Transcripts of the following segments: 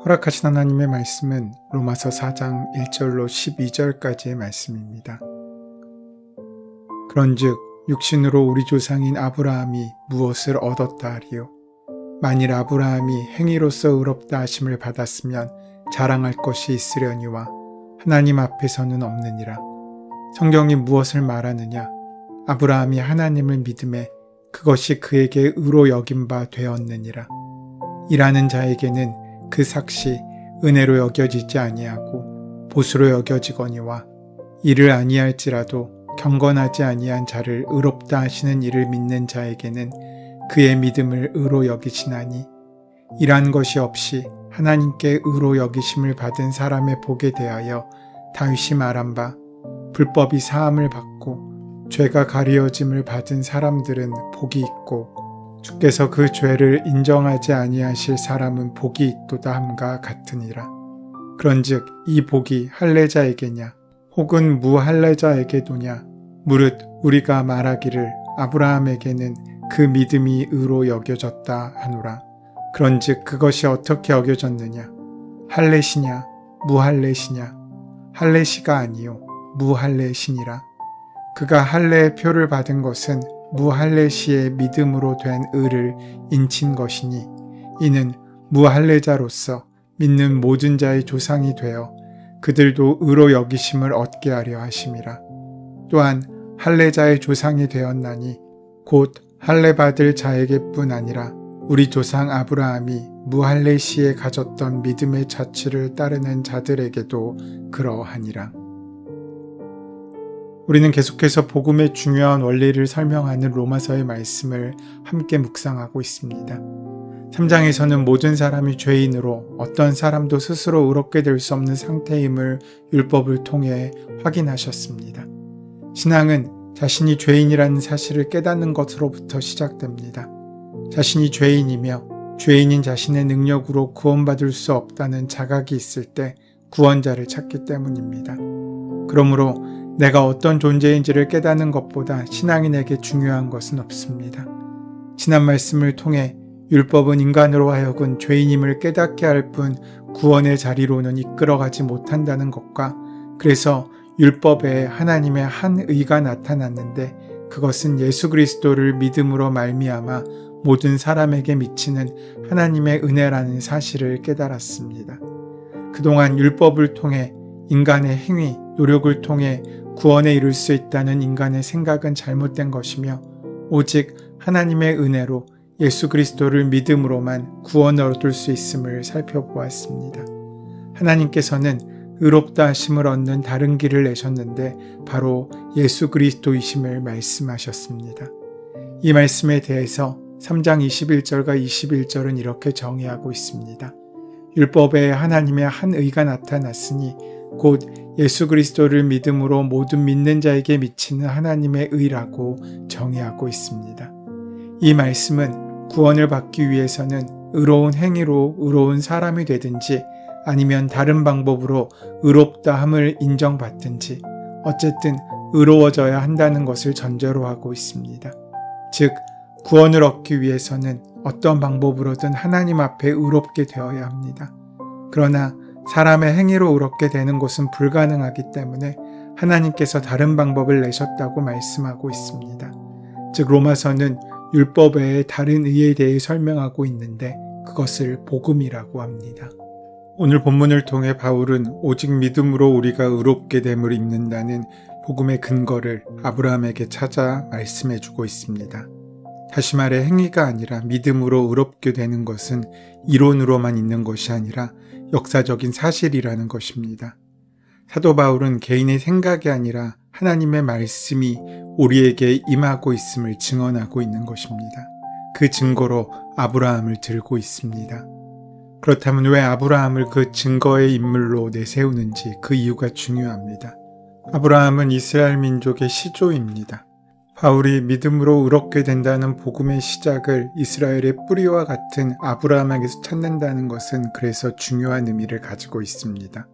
허락하신 하나님의 말씀은 로마서 4장 1절로 12절까지의 말씀입니다. 그런즉 육신으로 우리 조상인 아브라함이 무엇을 얻었다 하리요? 만일 아브라함이 행위로서 의롭다 하심을 받았으면 자랑할 것이 있으려니와 하나님 앞에서는 없느니라. 성경이 무엇을 말하느냐? 아브라함이 하나님을 믿음에 그것이 그에게 의로 여긴 바 되었느니라. 일하는 자에게는 그 삭시 은혜로 여겨지지 아니하고 보수로 여겨지거니와 일을 아니할지라도 경건하지 아니한 자를 의롭다 하시는 이를 믿는 자에게는 그의 믿음을 의로 여기시나니 일한 것이 없이 하나님께 의로 여기심을 받은 사람의 복에 대하여 다윗이 말한 바 불법이 사함을 받고 죄가 가리워짐을 받은 사람들은 복이 있고 주께서 그 죄를 인정하지 아니하실 사람은 복이 있도다 함과 같으니라. 그런즉 이 복이 할례자에게냐 혹은 무할례자에게도냐 무릇 우리가 말하기를 아브라함에게는 그 믿음이 의로 여겨졌다 하노라. 그런즉 그것이 어떻게 여겨졌느냐? 할례시냐 무할례시냐? 할례시가 아니요 무할례시니라. 그가 할례의 표를 받은 것은 무할례시의 믿음으로 된 의를 인친 것이니 이는 무할례자로서 믿는 모든 자의 조상이 되어 그들도 의로 여기심을 얻게 하려 하심이라. 또한 할례자의 조상이 되었나니 곧 할례 받을 자에게뿐 아니라 우리 조상 아브라함이 무할례시에 가졌던 믿음의 자취를 따르는 자들에게도 그러하니라. 우리는 계속해서 복음의 중요한 원리를 설명하는 로마서의 말씀을 함께 묵상하고 있습니다. 3장에서는 모든 사람이 죄인으로 어떤 사람도 스스로 의롭게 될 수 없는 상태임을 율법을 통해 확인하셨습니다. 신앙은 자신이 죄인이라는 사실을 깨닫는 것으로부터 시작됩니다. 자신이 죄인이며 죄인인 자신의 능력으로 구원받을 수 없다는 자각이 있을 때 구원자를 찾기 때문입니다. 그러므로 내가 어떤 존재인지를 깨닫는 것보다 신앙인에게 중요한 것은 없습니다. 지난 말씀을 통해 율법은 인간으로 하여금 죄인임을 깨닫게 할 뿐 구원의 자리로는 이끌어가지 못한다는 것과 그래서 율법에 하나님의 한 의가 나타났는데 그것은 예수 그리스도를 믿음으로 말미암아 모든 사람에게 미치는 하나님의 은혜라는 사실을 깨달았습니다. 그동안 율법을 통해 인간의 행위, 노력을 통해 구원에 이룰 수 있다는 인간의 생각은 잘못된 것이며 오직 하나님의 은혜로 예수 그리스도를 믿음으로만 구원을 얻을 수 있음을 살펴보았습니다. 하나님께서는 의롭다 하심을 얻는 다른 길을 내셨는데 바로 예수 그리스도이심을 말씀하셨습니다. 이 말씀에 대해서 3장 21절과 21절은 이렇게 정의하고 있습니다. 율법에 하나님의 한 의가 나타났으니 곧 예수 그리스도를 믿음으로 모든 믿는 자에게 미치는 하나님의 의라고 정의하고 있습니다. 이 말씀은 구원을 받기 위해서는 의로운 행위로 의로운 사람이 되든지 아니면 다른 방법으로 의롭다 함을 인정받든지 어쨌든 의로워져야 한다는 것을 전제로 하고 있습니다. 즉 구원을 얻기 위해서는 어떤 방법으로든 하나님 앞에 의롭게 되어야 합니다. 그러나 사람의 행위로 의롭게 되는 것은 불가능하기 때문에 하나님께서 다른 방법을 내셨다고 말씀하고 있습니다. 즉 로마서는 율법 외에 다른 의에 대해 설명하고 있는데 그것을 복음이라고 합니다. 오늘 본문을 통해 바울은 오직 믿음으로 우리가 의롭게 됨을 입는다는 복음의 근거를 아브라함에게 찾아 말씀해주고 있습니다. 다시 말해 행위가 아니라 믿음으로 의롭게 되는 것은 이론으로만 있는 것이 아니라 역사적인 사실이라는 것입니다. 사도 바울은 개인의 생각이 아니라 하나님의 말씀이 우리에게 임하고 있음을 증언하고 있는 것입니다. 그 증거로 아브라함을 들고 있습니다. 그렇다면 왜 아브라함을 그 증거의 인물로 내세우는지 그 이유가 중요합니다. 아브라함은 이스라엘 민족의 시조입니다. 바울이 믿음으로 의롭게 된다는 복음의 시작을 이스라엘의 뿌리와 같은 아브라함에게서 찾는다는 것은 그래서 중요한 의미를 가지고 있습니다.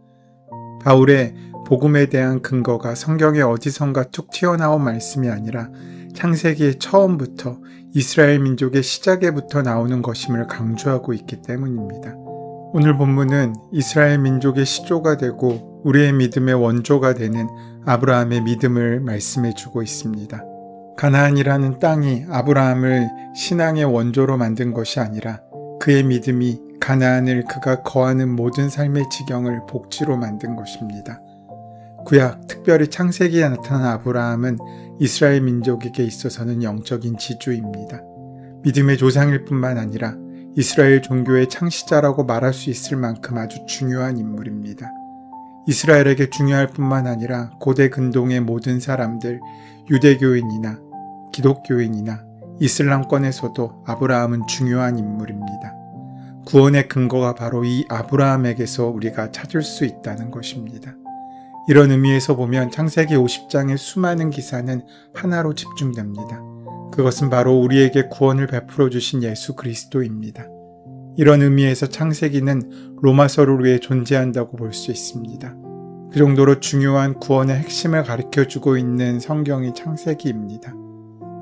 바울의 복음에 대한 근거가 성경의 어디선가 툭 튀어나온 말씀이 아니라 창세기의 처음부터 이스라엘 민족의 시작에부터 나오는 것임을 강조하고 있기 때문입니다. 오늘 본문은 이스라엘 민족의 시조가 되고 우리의 믿음의 원조가 되는 아브라함의 믿음을 말씀해 주고 있습니다. 가나안이라는 땅이 아브라함을 신앙의 원조로 만든 것이 아니라 그의 믿음이 가나안을 그가 거하는 모든 삶의 지경을 복지로 만든 것입니다. 구약, 특별히 창세기에 나타난 아브라함은 이스라엘 민족에게 있어서는 영적인 지주입니다. 믿음의 조상일 뿐만 아니라 이스라엘 종교의 창시자라고 말할 수 있을 만큼 아주 중요한 인물입니다. 이스라엘에게 중요할 뿐만 아니라 고대 근동의 모든 사람들, 유대교인이나 기독교인이나 이슬람권에서도 아브라함은 중요한 인물입니다. 구원의 근거가 바로 이 아브라함에게서 우리가 찾을 수 있다는 것입니다. 이런 의미에서 보면 창세기 50장의 수많은 기사는 하나로 집중됩니다. 그것은 바로 우리에게 구원을 베풀어 주신 예수 그리스도입니다. 이런 의미에서 창세기는 로마서를 위해 존재한다고 볼 수 있습니다. 그 정도로 중요한 구원의 핵심을 가르쳐주고 있는 성경이 창세기입니다.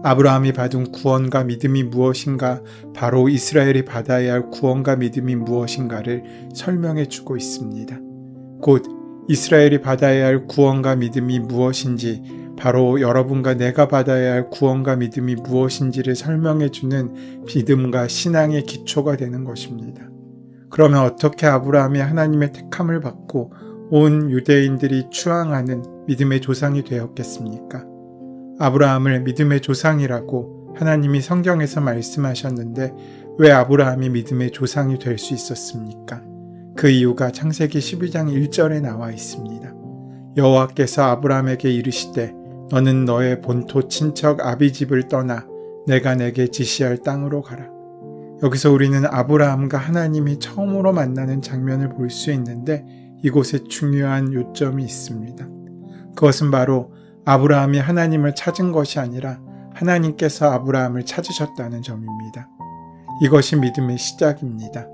아브라함이 받은 구원과 믿음이 무엇인가, 바로 이스라엘이 받아야 할 구원과 믿음이 무엇인가를 설명해 주고 있습니다. 곧 이스라엘이 받아야 할 구원과 믿음이 무엇인지, 바로 여러분과 내가 받아야 할 구원과 믿음이 무엇인지를 설명해 주는 믿음과 신앙의 기초가 되는 것입니다. 그러면 어떻게 아브라함이 하나님의 택함을 받고 온 유대인들이 추앙하는 믿음의 조상이 되었겠습니까? 아브라함을 믿음의 조상이라고 하나님이 성경에서 말씀하셨는데 왜 아브라함이 믿음의 조상이 될 수 있었습니까? 그 이유가 창세기 12장 1절에 나와 있습니다. 여호와께서 아브라함에게 이르시되 너는 너의 본토 친척 아비집을 떠나 내가 내게 지시할 땅으로 가라. 여기서 우리는 아브라함과 하나님이 처음으로 만나는 장면을 볼 수 있는데 이곳에 중요한 요점이 있습니다. 그것은 바로 아브라함이 하나님을 찾은 것이 아니라 하나님께서 아브라함을 찾으셨다는 점입니다. 이것이 믿음의 시작입니다.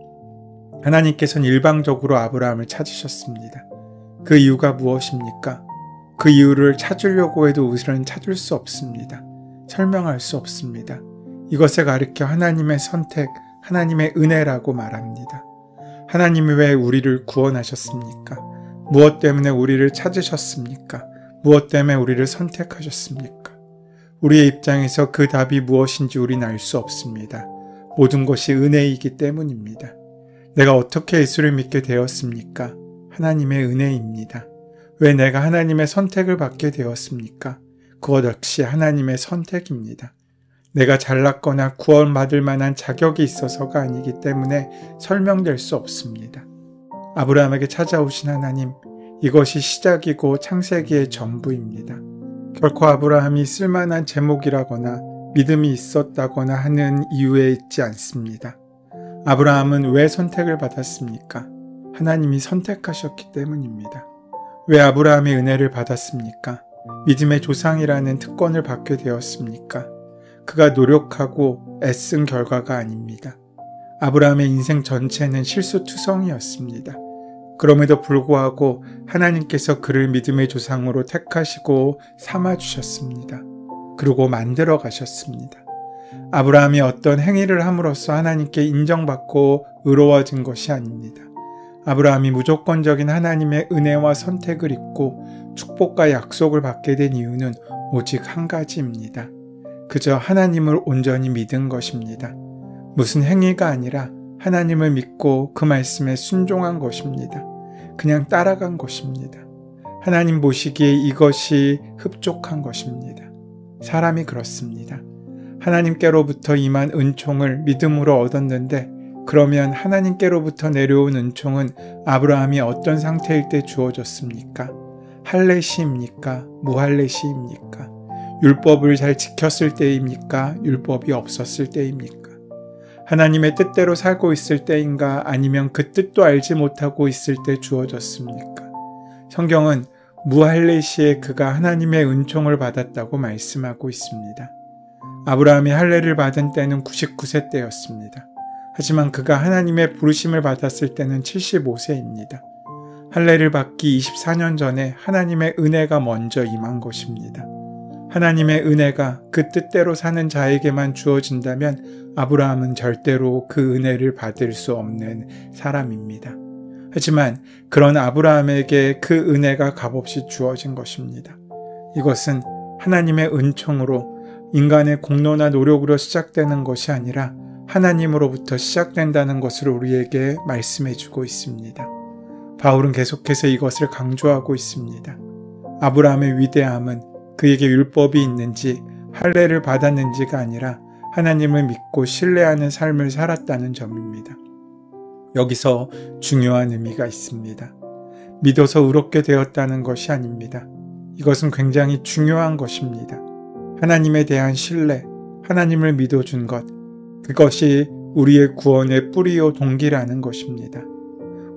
하나님께서는 일방적으로 아브라함을 찾으셨습니다. 그 이유가 무엇입니까? 그 이유를 찾으려고 해도 우리는 찾을 수 없습니다. 설명할 수 없습니다. 이것을 가리켜 하나님의 선택, 하나님의 은혜라고 말합니다. 하나님이 왜 우리를 구원하셨습니까? 무엇 때문에 우리를 찾으셨습니까? 무엇 때문에 우리를 선택하셨습니까? 우리의 입장에서 그 답이 무엇인지 우리는 알 수 없습니다. 모든 것이 은혜이기 때문입니다. 내가 어떻게 예수를 믿게 되었습니까? 하나님의 은혜입니다. 왜 내가 하나님의 선택을 받게 되었습니까? 그것 역시 하나님의 선택입니다. 내가 잘났거나 구원받을 만한 자격이 있어서가 아니기 때문에 설명될 수 없습니다. 아브라함에게 찾아오신 하나님, 이것이 시작이고 창세기의 전부입니다. 결코 아브라함이 쓸만한 제목이라거나 믿음이 있었다거나 하는 이유에 있지 않습니다. 아브라함은 왜 선택을 받았습니까? 하나님이 선택하셨기 때문입니다. 왜 아브라함이 은혜를 받았습니까? 믿음의 조상이라는 특권을 받게 되었습니까? 그가 노력하고 애쓴 결과가 아닙니다. 아브라함의 인생 전체는 실수투성이었습니다. 그럼에도 불구하고 하나님께서 그를 믿음의 조상으로 택하시고 삼아주셨습니다. 그리고 만들어 가셨습니다. 아브라함이 어떤 행위를 함으로써 하나님께 인정받고 의로워진 것이 아닙니다. 아브라함이 무조건적인 하나님의 은혜와 선택을 입고 축복과 약속을 받게 된 이유는 오직 한 가지입니다. 그저 하나님을 온전히 믿은 것입니다. 무슨 행위가 아니라 하나님을 믿고 그 말씀에 순종한 것입니다. 그냥 따라간 것입니다. 하나님 보시기에 이것이 흡족한 것입니다. 사람이 그렇습니다. 하나님께로부터 임한 은총을 믿음으로 얻었는데 그러면 하나님께로부터 내려온 은총은 아브라함이 어떤 상태일 때 주어졌습니까? 할례시입니까? 무할례시입니까? 율법을 잘 지켰을 때입니까? 율법이 없었을 때입니까? 하나님의 뜻대로 살고 있을 때인가? 아니면 그 뜻도 알지 못하고 있을 때 주어졌습니까? 성경은 무할례시에 그가 하나님의 은총을 받았다고 말씀하고 있습니다. 아브라함이 할례를 받은 때는 99세 때였습니다. 하지만 그가 하나님의 부르심을 받았을 때는 75세입니다. 할례를 받기 24년 전에 하나님의 은혜가 먼저 임한 것입니다. 하나님의 은혜가 그 뜻대로 사는 자에게만 주어진다면 아브라함은 절대로 그 은혜를 받을 수 없는 사람입니다. 하지만 그런 아브라함에게 그 은혜가 값없이 주어진 것입니다. 이것은 하나님의 은총으로 인간의 공로나 노력으로 시작되는 것이 아니라 하나님으로부터 시작된다는 것을 우리에게 말씀해 주고 있습니다. 바울은 계속해서 이것을 강조하고 있습니다. 아브라함의 위대함은 그에게 율법이 있는지 할례를 받았는지가 아니라 하나님을 믿고 신뢰하는 삶을 살았다는 점입니다. 여기서 중요한 의미가 있습니다. 믿어서 의롭게 되었다는 것이 아닙니다. 이것은 굉장히 중요한 것입니다. 하나님에 대한 신뢰, 하나님을 믿어준 것, 그것이 우리의 구원의 뿌리요 동기라는 것입니다.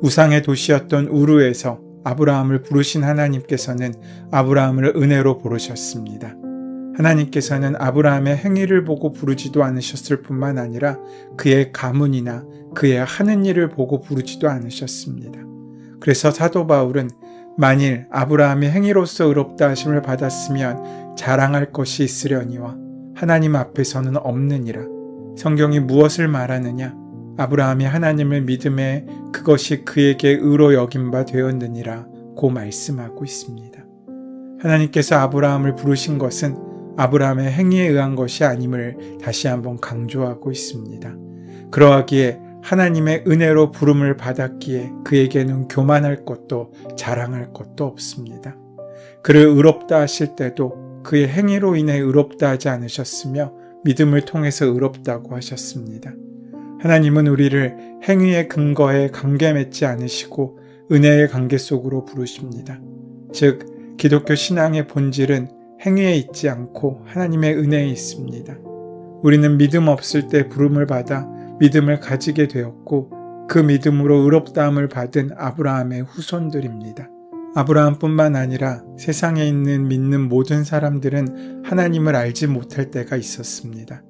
우상의 도시였던 우르에서 아브라함을 부르신 하나님께서는 아브라함을 은혜로 부르셨습니다. 하나님께서는 아브라함의 행위를 보고 부르지도 않으셨을 뿐만 아니라 그의 가문이나 그의 하는 일을 보고 부르지도 않으셨습니다. 그래서 사도 바울은 만일 아브라함이 행위로서 의롭다 하심을 받았으면 자랑할 것이 있으려니와 하나님 앞에서는 없느니라. 성경이 무엇을 말하느냐? 아브라함이 하나님을 믿음에 그것이 그에게 의로 여긴 바 되었느니라 고 말씀하고 있습니다. 하나님께서 아브라함을 부르신 것은 아브라함의 행위에 의한 것이 아님을 다시 한번 강조하고 있습니다. 그러하기에 하나님의 은혜로 부름을 받았기에 그에게는 교만할 것도 자랑할 것도 없습니다. 그를 의롭다 하실 때도 그의 행위로 인해 의롭다 하지 않으셨으며 믿음을 통해서 의롭다고 하셨습니다. 하나님은 우리를 행위의 근거에 관계 맺지 않으시고 은혜의 관계 속으로 부르십니다. 즉 기독교 신앙의 본질은 행위에 있지 않고 하나님의 은혜에 있습니다. 우리는 믿음 없을 때 부름을 받아 믿음을 가지게 되었고 그 믿음으로 의롭다함을 받은 아브라함의 후손들입니다. 아브라함뿐만 아니라 세상에 있는 믿는 모든 사람들은 하나님을 알지 못할 때가 있었습니다.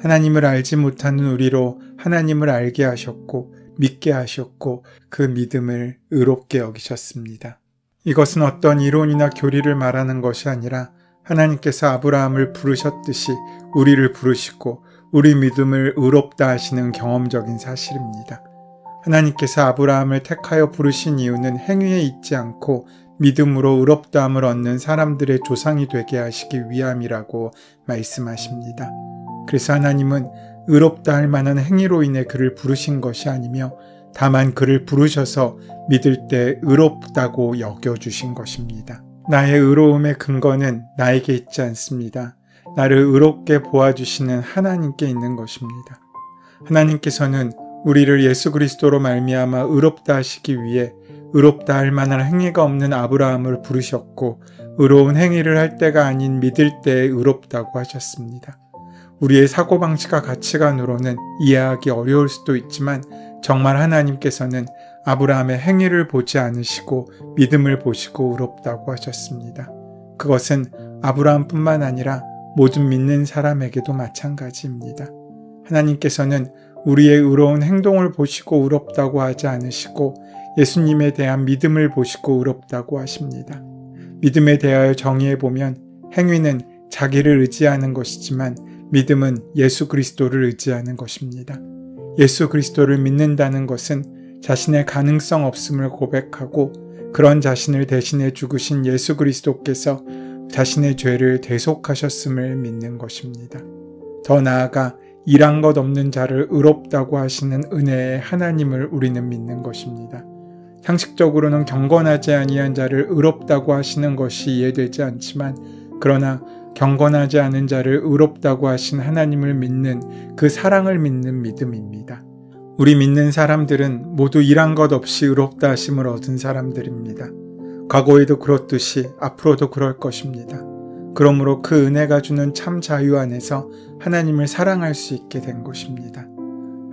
하나님을 알지 못하는 우리로 하나님을 알게 하셨고 믿게 하셨고 그 믿음을 의롭게 여기셨습니다. 이것은 어떤 이론이나 교리를 말하는 것이 아니라 하나님께서 아브라함을 부르셨듯이 우리를 부르시고 우리 믿음을 의롭다 하시는 경험적인 사실입니다. 하나님께서 아브라함을 택하여 부르신 이유는 행위에 있지 않고 믿음으로 의롭다함을 얻는 사람들의 조상이 되게 하시기 위함이라고 말씀하십니다. 그래서 하나님은 의롭다 할 만한 행위로 인해 그를 부르신 것이 아니며 다만 그를 부르셔서 믿을 때 의롭다고 여겨주신 것입니다. 나의 의로움의 근거는 나에게 있지 않습니다. 나를 의롭게 보아주시는 하나님께 있는 것입니다. 하나님께서는 우리를 예수 그리스도로 말미암아 의롭다 하시기 위해 의롭다 할 만한 행위가 없는 아브라함을 부르셨고 의로운 행위를 할 때가 아닌 믿을 때에 의롭다고 하셨습니다. 우리의 사고방식과 가치관으로는 이해하기 어려울 수도 있지만 정말 하나님께서는 아브라함의 행위를 보지 않으시고 믿음을 보시고 의롭다고 하셨습니다. 그것은 아브라함뿐만 아니라 모든 믿는 사람에게도 마찬가지입니다. 하나님께서는 우리의 의로운 행동을 보시고 의롭다고 하지 않으시고 예수님에 대한 믿음을 보시고 의롭다고 하십니다. 믿음에 대하여 정의해보면 행위는 자기를 의지하는 것이지만 믿음은 예수 그리스도를 의지하는 것입니다. 예수 그리스도를 믿는다는 것은 자신의 가능성 없음을 고백하고 그런 자신을 대신해 죽으신 예수 그리스도께서 자신의 죄를 대속하셨음을 믿는 것입니다. 더 나아가 일한 것 없는 자를 의롭다고 하시는 은혜의 하나님을 우리는 믿는 것입니다. 상식적으로는 경건하지 아니한 자를 의롭다고 하시는 것이 이해되지 않지만 그러나 경건하지 않은 자를 의롭다고 하신 하나님을 믿는 그 사랑을 믿는 믿음입니다. 우리 믿는 사람들은 모두 일한 것 없이 의롭다 하심을 얻은 사람들입니다. 과거에도 그렇듯이 앞으로도 그럴 것입니다. 그러므로 그 은혜가 주는 참 자유 안에서 하나님을 사랑할 수 있게 된 것입니다.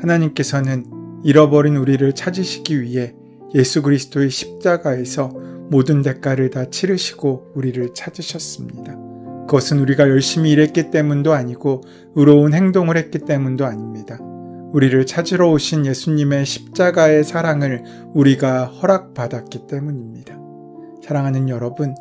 하나님께서는 잃어버린 우리를 찾으시기 위해 예수 그리스도의 십자가에서 모든 대가를 다 치르시고 우리를 찾으셨습니다. 그것은 우리가 열심히 일했기 때문도 아니고 의로운 행동을 했기 때문도 아닙니다. 우리를 찾으러 오신 예수님의 십자가의 사랑을 우리가 허락받았기 때문입니다. 사랑하는 여러분,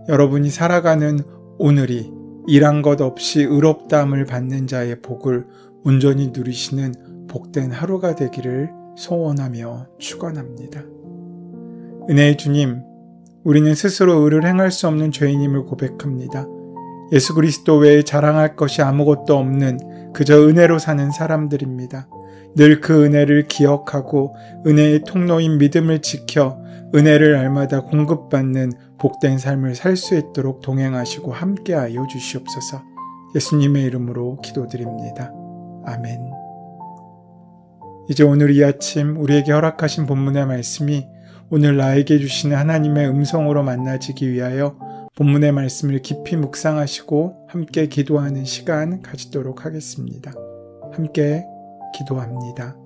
여러분이 살아가는 오늘이 일한 것 없이 의롭다함을 받는 자의 복을 온전히 누리시는 복된 하루가 되기를 소원하며 축원합니다. 은혜의 주님, 우리는 스스로 의를 행할 수 없는 죄인임을 고백합니다. 예수 그리스도 외에 자랑할 것이 아무것도 없는 그저 은혜로 사는 사람들입니다. 늘 그 은혜를 기억하고 은혜의 통로인 믿음을 지켜 은혜를 날마다 공급받는 복된 삶을 살 수 있도록 동행하시고 함께하여 주시옵소서. 예수님의 이름으로 기도드립니다. 아멘. 이제 오늘 이 아침 우리에게 허락하신 본문의 말씀이 오늘 나에게 주시는 하나님의 음성으로 만나지기 위하여 본문의 말씀을 깊이 묵상하시고 함께 기도하는 시간 가지도록 하겠습니다. 함께 기도합니다.